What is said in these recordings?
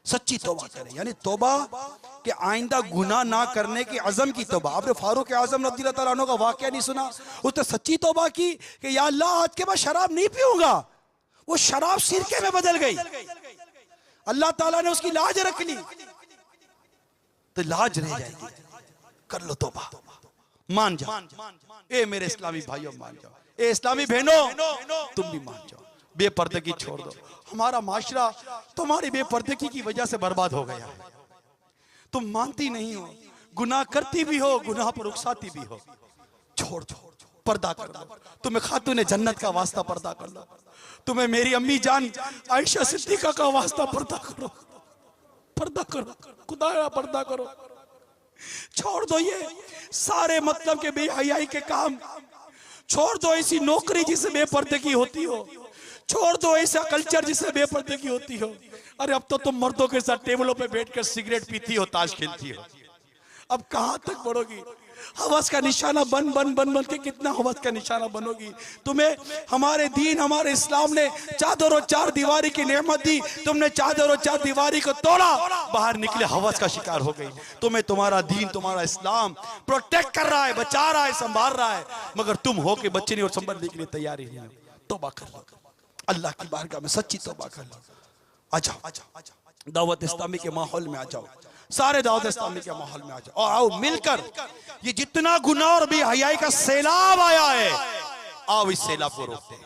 सच्ची तौबा करें, यानी तौबा कि आइंदा गुनाह ना करने की अज़म की तौबा। आपने फारूक आज़म रज़ी अल्लाह तआला अन्हु का वाक़या नहीं सुना? उसने सच्ची तौबा की कि या अल्लाह आज के बाद शराब नहीं पीऊंगा। वो शराब सिरके में बदल गई, अल्लाह ताला ने उसकी लाज रख ली, तो लाज रह जाएगी। कर लो तौबा, मान जाओ। ए मेरे इस्लामी भाइयों मान जाओ, ए इस्लामी बहनों तुम भी मान जाओ। बेपर्दगी छोड़ दो। हमारा माशरा तुम्हारी बेपर्दगी की वजह से बर्बाद हो गया है। तुम मानती नहीं हो, गुनाह करती भी हो, गुनाह पर उकसाती भी हो। छोड़ दो, पर्दा कर लो। तुम्हें खातूने जन्नत का वास्ता पर्दा कर लो। तुम्हें मेरी अम्मी जान आयशा सिद्दीका का वास्ता पर्दा करो, पर्दा करो, खुदाया पर्दा करो। छोड़ दो ये सारे मतलब के बेहयाई के काम। छोड़ दो ऐसी नौकरी जिससे बेपर्दगी होती हो। छोड़ दो ऐसा कल्चर जिससे बेपर्दगी होती हो। अरे अब तो तुम मर्दों के साथ टेबलों पे बैठकर सिगरेट पीती हो, ताश खेलती हो। अब कहां तक बढ़ोगी? हवस का निशाना बन बन बन बन के कितना हवस का निशाना बनोगी? तुम्हें हमारे दीन, हमारे इस्लाम ने चादर और चार दीवारी की नेमत दी, तुमने चादर और चार दीवारी को तोड़ा, बाहर निकले हवस का शिकार हो गई। तुम्हें तुम्हारा दीन, तुम्हारा इस्लाम प्रोटेक्ट कर रहा है, बचा रहा है, संभाल रहा है, मगर तुम हो के बच्चे नहीं और संभलने के लिए तैयार ही नहीं हो। तौबा कर लो, अल्लाह की बारगाह में सच्ची तौबा कर लो। आ जाओ, दावत इस्लामी के माहौल में आ जाओ, सारे दावत इस्लामी के माहौल में आ जाओ और आओ मिलकर ये जितना गुनाह और बेहयाई का सैलाब आया है, आओ इस सैलाब को रोकते हैं।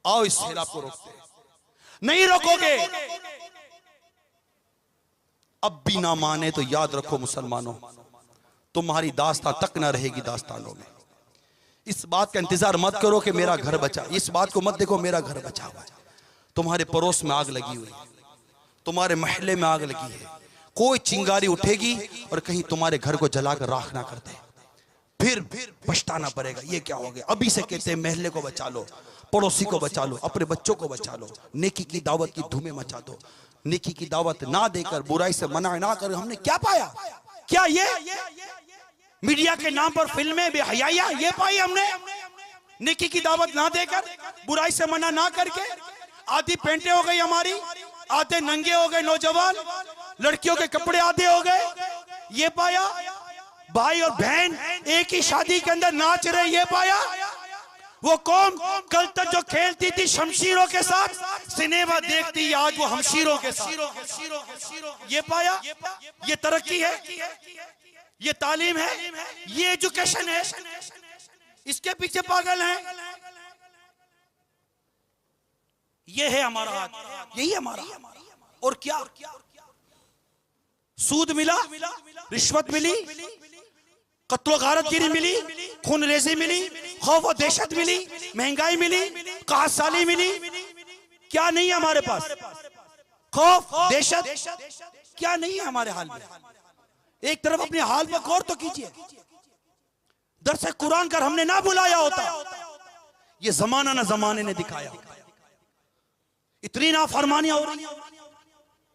आओ इस सैलाब को रोकते हैं। नहीं रोकोगे, अब भी ना माने तो याद रखो मुसलमानों, तुम्हारी दास्तां तक ना रहेगी दास्तानों में। इस बात का इंतजार मत करो कि मेरा घर बचा, इस बात को मत देखो मेरा घर बचा हुआ है। तुम्हारे पड़ोस में आग लगी हुई है, तुम्हारे महल्ले में आग लगी है, कोई चिंगारी उठेगी और कहीं तुम्हारे घर को जलाकर राख ना कर दे, फिर पछताना पड़ेगा। ये क्या हो गया? अभी से कहते हैं महल्ले को बचा लो, पड़ोसी को बचा लो, अपने बच्चों को बचा लो, नेकी की दावत की धूमें मचा दो। नेकी की दावत ना देकर, बुराई से मना ना कर, हमने क्या पाया? क्या ये मीडिया के नाम पर फिल्में बेहयाया ये पाई हमने? नेकी की दावत ना देकर, बुराई से मना ना करके, आधी पेंटें हो गई हमारी, आधे नंगे हो गए नौजवान, लड़कियों के कपड़े आधे हो गए, ये पाया? भाई और बहन एक ही शादी के अंदर नाच रहे, ये पाया? वो कौन कल तक जो खेलती थी शमशीरों के साथ, सिनेमा देखती, आज वो हमशीरों के साथ, ये पाया? ये तरक्की है, ये तालीम है, ये एजुकेशन है, इसके पीछे पागल हैं। ये है हमारा हाथ, यही हमारा। और क्या? सूद मिला, रिश्वत मिली, कत्ल गारतगिरी मिली, खून रेजी मिली, खौफ और दहशत मिली, महंगाई मिली, काहत साली मिली। क्या नहीं है हमारे पास? खौफ, दहशत क्या नहीं है हमारे हाल में? एक तरफ अपने हाल पर गौर तो कीजिए। दरसे कुरान कर हमने ना बुलाया होता, ये जमाना ना जमाने ने दिखाया। इतनी नाफरमानियां हो रही,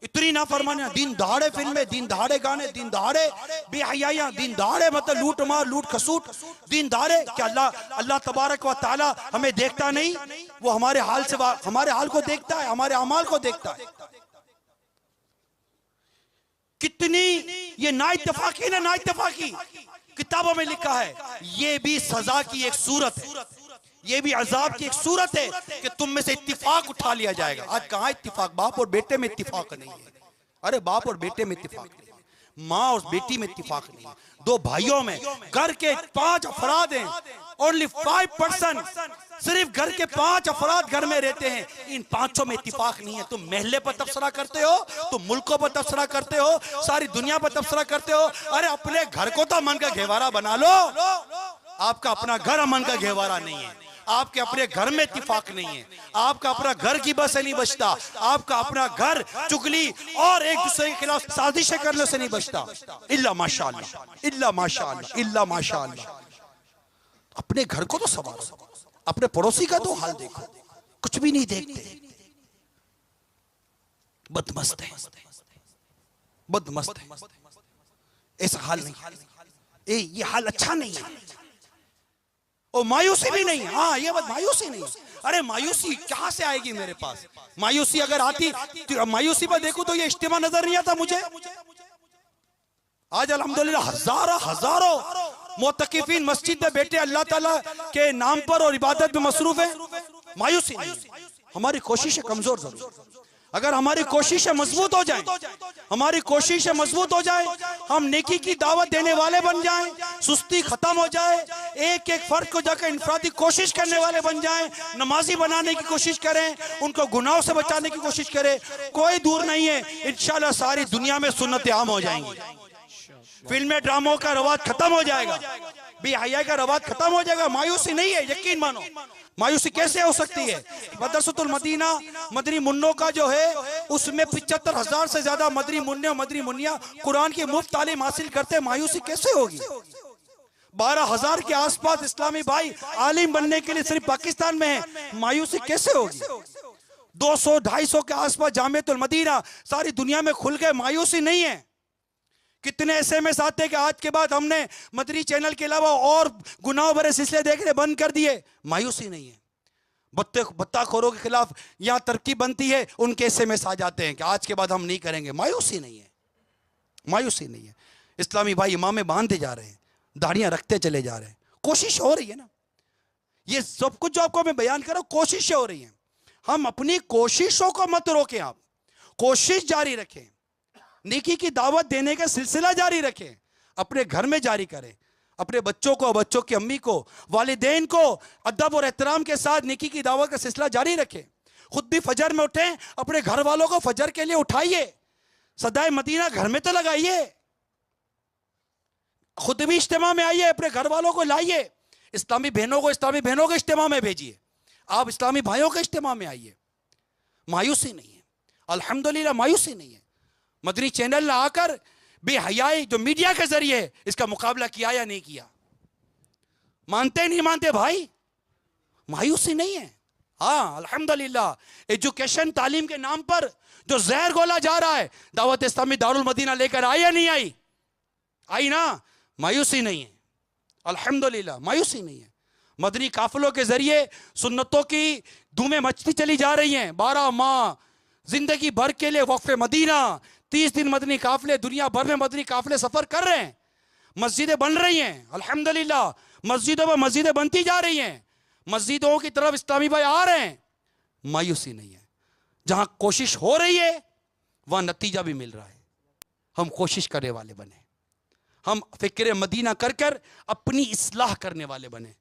इतनी नाफरमानियां, दिन दहाड़े फिल्में, दिन दहाड़े गाने, दिन दहाड़े बेहयाइयां, दिन दहाड़े मतलब लूट मार, लूट खसूट, दिन दहाड़े। क्या अल्लाह तबारक व तआला हमें देखता नहीं? वो हमारे हाल से, हमारे हाल को देखता है, हमारे अमाल को देखता है। कितनी ये नाइत्तफाकी ना नाइत्तफाकी किताबों में लिखा है, ये भी सजा की एक सूरत है, ये भी अजाब की एक सूरत है कि तुम में से इत्तिफाक उठा लिया जाएगा। आज कहां इत्तिफाक? बाप और बेटे में इत्तिफाक नहीं है। अरे बाप और बेटे में इत्तिफाक नहीं है, माँ और बेटी में इत्तिफाक नहीं है, दो भाइयों में, घर के 5 अफराद हैं, ओनली 5%, सिर्फ घर के 5 अफराद घर में रहते हैं, इन 5 में इत्तिफाक नहीं है। तुम महल्ले पर तबसरा करते हो, तुम मुल्कों पर तबसरा करते हो, सारी दुनिया पर तबसरा करते हो। अरे अपने घर को तो अमन का घेवारा बना लो। आपका अपना घर अमन का घेवारा नहीं है, आपके अपने घर में इत्तिफाक नहीं है, आपका अपना घर की बस से नहीं बचता, आपका अपना घर चुगली और एक दूसरे के खिलाफ साजिशें करने से नहीं बचता। इल्ला माशाअल्लाह, इल्ला माशाअल्लाह, इल्ला माशाअल्लाह। अपने घर को तो संवारो, अपने पड़ोसी का तो हाल देखो, कुछ भी नहीं देखते, बदमस्त है, बदमस्त है। ऐसा हाल नहीं, ये हाल अच्छा नहीं है। और मायूसी भी नहीं। हाँ, ये बात, मायूसी नहीं। अरे मायूसी कहां से आएगी मेरे पास? मायूसी अगर आती तो मायूसी पर देखूं तो ये इज्तिमा नजर नहीं आता मुझे। आज अल्हम्दुलिल्लाह हजारों मोतकिफीन मस्जिद में बैठे अल्लाह ताला के नाम पर और इबादत में मसरूफ है। मायूसी नहीं। हमारी कोशिशें कमजोर जरूर। अगर हमारी कोशिशें मजबूत हो जाएं, हमारी कोशिशें मजबूत हो जाएं, हम नेकी की दावत देने वाले बन जाएं, सुस्ती खत्म हो जाए, एक एक फर्द को जाकर इंफरादी कोशिश करने वाले बन जाएं, नमाजी बनाने की कोशिश करें, उनको गुनाहों से बचाने की कोशिश करें, कोई दूर नहीं है, इंशाल्लाह सारी दुनिया में सुन्नत आम हो जाएंगी। फिल्में ड्रामों का रवाज खत्म हो जाएगा, बेहया का रवाज खत्म हो जाएगा। मायूसी नहीं है, यकीन मानो। मायूसी कैसे हो सकती है? मदरसतुल मदीना मदनी मुन्नों का जो है उसमें 75,000 से ज्यादा मदनी मुन्ने और मदनी मुन्निया कुरान की मुफ्त तालीम हासिल करते हैं। मायूसी कैसे होगी? 12,000 के आसपास इस्लामी भाई आलिम बनने के लिए सिर्फ पाकिस्तान में है। मायूसी कैसे होगी? 200-250 के आसपास जामिअतुल मदीना सारी दुनिया में खुल गए। मायूसी नहीं है। कितने SMS आते हैं कि आज के बाद हमने मदनी चैनल के अलावा और गुनाह भरे सिलसिले देखने बंद कर दिए। मायूसी नहीं है। बत्ताखोरों के खिलाफ यहाँ तरकीब बनती है, उनके SMS आ जाते हैं कि आज के बाद हम नहीं करेंगे। मायूसी नहीं है, मायूसी नहीं है। इस्लामी भाई इमामे बांधते जा रहे हैं, दाढ़ियां रखते चले जा रहे हैं। कोशिश हो रही है ना, ये सब कुछ जो आपको मैं बयान कर रहा हूं कोशिशें हो रही हैं। हम अपनी कोशिशों को मत रोकें, आप कोशिश जारी रखें, नेकी की दावत देने का सिलसिला जारी रखें, अपने घर में जारी करें, अपने बच्चों को, बच्चों की अम्मी को, वालिदैन को अदब और एहतराम के साथ नेकी की दावत का सिलसिला जारी रखें। खुद भी फजर में उठें, अपने घर वालों को फजर के लिए उठाइए, सदाए मदीना घर में तो लगाइए, खुद भी इज्तिमा में आइए, अपने घर वालों को लाइए, इस्लामी बहनों को इज्तिमा में भेजिए, आप इस्लामी भाइयों के इज्तिमा में आइए। मायूसी नहीं है, अल्हम्दुलिल्लाह मायूसी नहीं है। मदनी चैनल ने आकर बेहयाई जो मीडिया के जरिए इसका मुकाबला किया या नहीं किया? मानते नहीं मानते भाई? मायूसी नहीं है। हाँ अल्हम्दुलिल्लाह एजुकेशन तालीम के नाम पर जो जहर गोला जा रहा है, दावत इस्लामी दारुल मदीना लेकर आई या नहीं आई? आई ना। मायूसी नहीं है, अल्हम्दुलिल्लाह मायूसी नहीं है। मदनी काफिलों के जरिए सुन्नतों की धूमें मचती चली जा रही हैं। 12 माह जिंदगी भर के लिए वक्फ मदीना, 30 दिन मदनी काफिले दुनिया भर में मदनी काफिले सफर कर रहे हैं। मस्जिदें बन रही हैं अल्हम्दुलिल्लाह, मस्जिदों पर मस्जिदें बनती जा रही हैं, मस्जिदों की तरफ इस्लामी भाई आ रहे हैं। मायूसी नहीं है। जहां कोशिश हो रही है वहां नतीजा भी मिल रहा है। हम कोशिश करने वाले बने, हम फिक्र मदीना कर कर अपनी इस्लाह करने वाले बने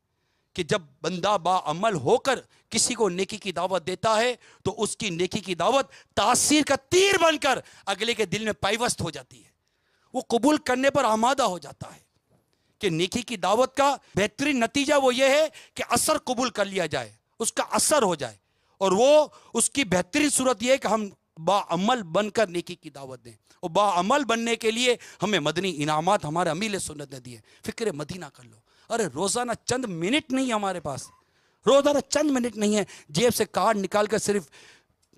कि जब बंदा बाअमल होकर किसी को नेकी की दावत देता है तो उसकी नेकी की दावत तासीर का तीर बनकर अगले के दिल में पाइवस्त हो जाती है। वो कबूल करने पर आमादा हो जाता है कि नेकी की दावत का बेहतरीन नतीजा वो ये है कि असर कबूल कर लिया जाए, उसका असर हो जाए, और वो उसकी बेहतरीन सूरत ये है कि हम बाअमल बनकर नेकी की दावत दें। और बाअमल बनने के लिए हमें मदनी इनामात हमारे अमील सुन्नत ने दिए। फिक्र मदीना कर लो। अरे रोजाना चंद मिनट नहीं है हमारे पास, रोजाना चंद मिनट नहीं है जेब से कार्ड निकाल कर सिर्फ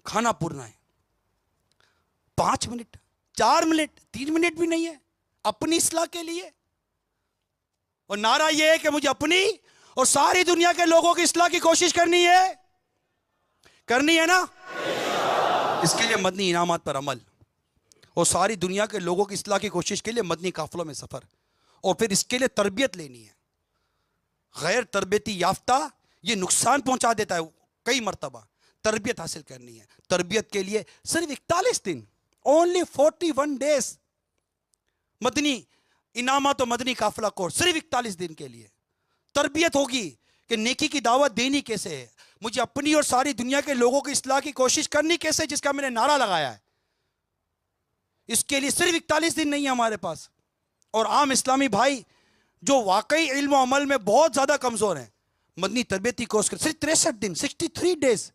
खाना पूरना है। 5 मिनट, 4 मिनट, 3 मिनट भी नहीं है अपनी इस्लाह के लिए। और नारा यह है कि मुझे अपनी और सारी दुनिया के लोगों की इस्लाह की कोशिश करनी है ना। इसके लिए मदनी इनामात पर अमल और सारी दुनिया के लोगों की इस्लाह की कोशिश के लिए मदनी काफिलों में सफर, और फिर इसके लिए तरबियत लेनी है। गैर तरबियती याफ्ता ये नुकसान पहुंचा देता है कई मरतबा। तरबियत हासिल करनी है, तरबियत के लिए सिर्फ 41 दिन, ओनली 41 डेज मदनी इनामात और मदनी काफिला कोर्स, सिर्फ 41 दिन के लिए तरबियत होगी कि नेकी की दावत देनी कैसे है, मुझे अपनी और सारी दुनिया के लोगों की इस्लाह की कोशिश करनी कैसे, जिसका मैंने नारा लगाया है। इसके लिए सिर्फ 41 दिन नहीं है हमारे पास। और आम इस्लामी भाई जो वाकई इल्म अमल में बहुत ज्यादा कमजोर हैं, मदनी तरबियती कोर्स कर सिर्फ 63 दिन, 63 डेज।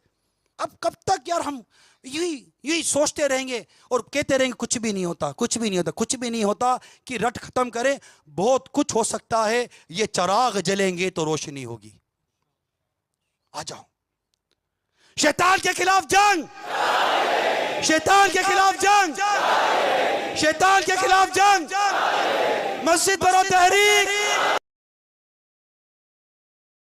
अब कब तक यार हम यही सोचते रहेंगे और कहते रहेंगे कुछ भी नहीं होता, कुछ भी नहीं होता, कुछ भी नहीं होता, कि रट खत्म करें। बहुत कुछ हो सकता है, ये चिराग जलेंगे तो रोशनी होगी। आ जाओ, शैतान के खिलाफ जंग, शैतान के खिलाफ जंग, शैतान के खिलाफ जंग, मस्जिद बरो तहरीक,